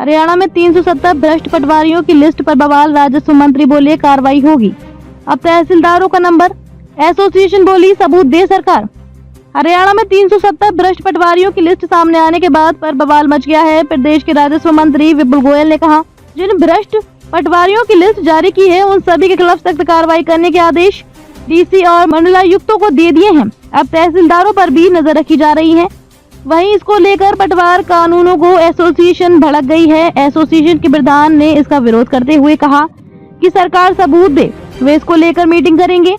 हरियाणा में 370 भ्रष्ट पटवारियों की लिस्ट पर बवाल, राजस्व मंत्री बोले कार्रवाई होगी। अब तहसीलदारों का नंबर, एसोसिएशन बोली सबूत दे सरकार। हरियाणा में 370 भ्रष्ट पटवारियों की लिस्ट सामने आने के बाद पर बवाल मच गया है। प्रदेश के राजस्व मंत्री विपुल गोयल ने कहा, जिन भ्रष्ट पटवारियों की लिस्ट जारी की है उन सभी के खिलाफ सख्त कार्रवाई करने के आदेश डीसी और मंडलायुक्तों को दे दिए हैं। अब तहसीलदारों पर भी नजर रखी जा रही है। वहीं इसको लेकर पटवार कानूनों को एसोसिएशन भड़क गई है। एसोसिएशन के प्रधान ने इसका विरोध करते हुए कहा कि सरकार सबूत दे, वे इसको लेकर मीटिंग करेंगे।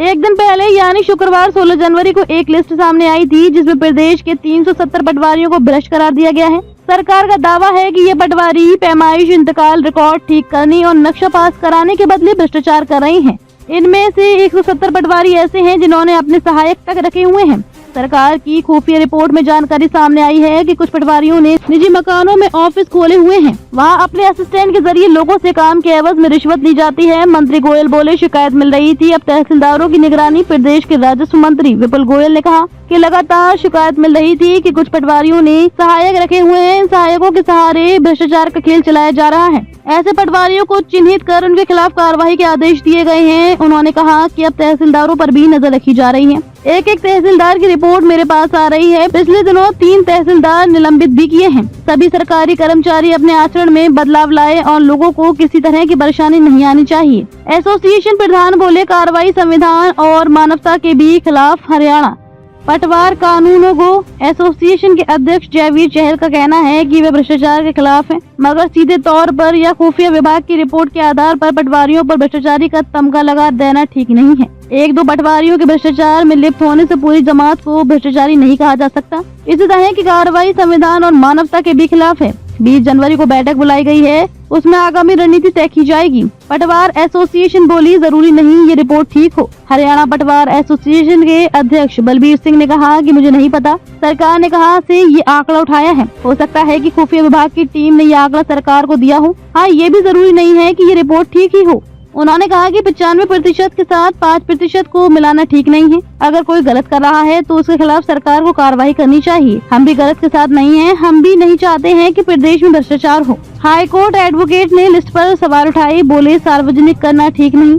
एक दिन पहले यानी शुक्रवार 16 जनवरी को एक लिस्ट सामने आई थी जिसमें प्रदेश के 370 पटवारियों को भ्रष्ट करार दिया गया है। सरकार का दावा है कि ये पटवारी पैमाइश, इंतकाल, रिकॉर्ड ठीक करने और नक्शा पास कराने के बदले भ्रष्टाचार कर रहे हैं। इनमें से 170 पटवारी ऐसे हैं जिन्होंने अपने सहायक तक रखे हुए हैं। सरकार की खुफिया रिपोर्ट में जानकारी सामने आई है कि कुछ पटवारियों ने निजी मकानों में ऑफिस खोले हुए हैं। वहां अपने असिस्टेंट के जरिए लोगों से काम के एवज में रिश्वत ली जाती है। मंत्री गोयल बोले शिकायत मिल रही थी। अब तहसीलदारों की निगरानी। प्रदेश के राजस्व मंत्री विपुल गोयल ने कहा कि लगातार शिकायत मिल रही थी कि कुछ पटवारियों ने सहायक रखे हुए हैं। इन सहायकों के सहारे भ्रष्टाचार का खेल चलाया जा रहा है। ऐसे पटवारियों को चिन्हित कर उनके खिलाफ कार्रवाई के आदेश दिए गए हैं। उन्होंने कहा कि अब तहसीलदारों पर भी नजर रखी जा रही है। एक एक तहसीलदार की रिपोर्ट मेरे पास आ रही है। पिछले दिनों 3 तहसीलदार निलंबित भी किए हैं। सभी सरकारी कर्मचारी अपने आचरण में बदलाव लाए और लोगों को किसी तरह की परेशानी नहीं आनी चाहिए। एसोसिएशन प्रधान बोले कार्रवाई संविधान और मानवता के भी खिलाफ। हरियाणा पटवार कानूनों को एसोसिएशन के अध्यक्ष जयवीर चहल का कहना है कि वे भ्रष्टाचार के खिलाफ हैं, मगर सीधे तौर पर या खुफिया विभाग की रिपोर्ट के आधार पर पटवारियों पर भ्रष्टाचारी का तमगा लगा देना ठीक नहीं है। 1-2 पटवारियों के भ्रष्टाचार में लिप्त होने से पूरी जमात को भ्रष्टाचारी नहीं कहा जा सकता। इसी तरह की कार्रवाई संविधान और मानवता के भी खिलाफ है। 20 जनवरी को बैठक बुलाई गई है, उसमें आगामी रणनीति तय की जाएगी। पटवार एसोसिएशन बोली जरूरी नहीं ये रिपोर्ट ठीक हो। हरियाणा पटवार एसोसिएशन के अध्यक्ष बलबीर सिंह ने कहा कि मुझे नहीं पता, सरकार ने कहा से ये आंकड़ा उठाया है। हो सकता है कि खुफिया विभाग की टीम ने ये आंकड़ा सरकार को दिया हो। हाँ, ये भी जरूरी नहीं है कि ये रिपोर्ट ठीक ही हो। उन्होंने कहा कि 95% के साथ 5% को मिलाना ठीक नहीं है। अगर कोई गलत कर रहा है तो उसके खिलाफ सरकार को कार्रवाई करनी चाहिए। हम भी गलत के साथ नहीं हैं। हम भी नहीं चाहते हैं कि प्रदेश में भ्रष्टाचार हो। हाई कोर्ट एडवोकेट ने लिस्ट पर सवाल उठाए, बोले सार्वजनिक करना ठीक नहीं।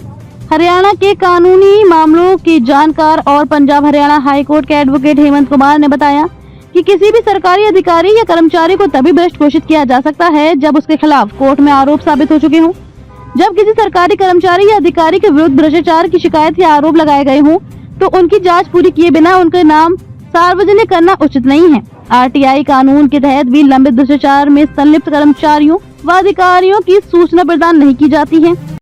हरियाणा के कानूनी मामलों के जानकार और पंजाब हरियाणा हाई कोर्ट के एडवोकेट हेमंत कुमार ने बताया कि किसी भी सरकारी अधिकारी या कर्मचारी को तभी भ्रष्ट घोषित किया जा सकता है जब उसके खिलाफ कोर्ट में आरोप साबित हो चुके हों। जब किसी सरकारी कर्मचारी या अधिकारी के विरुद्ध भ्रष्टाचार की शिकायत या आरोप लगाए गए हों तो उनकी जांच पूरी किए बिना उनके नाम सार्वजनिक करना उचित नहीं है। आरटीआई कानून के तहत भी लंबित भ्रष्टाचार में संलिप्त कर्मचारियों व अधिकारियों की सूचना प्रदान नहीं की जाती है।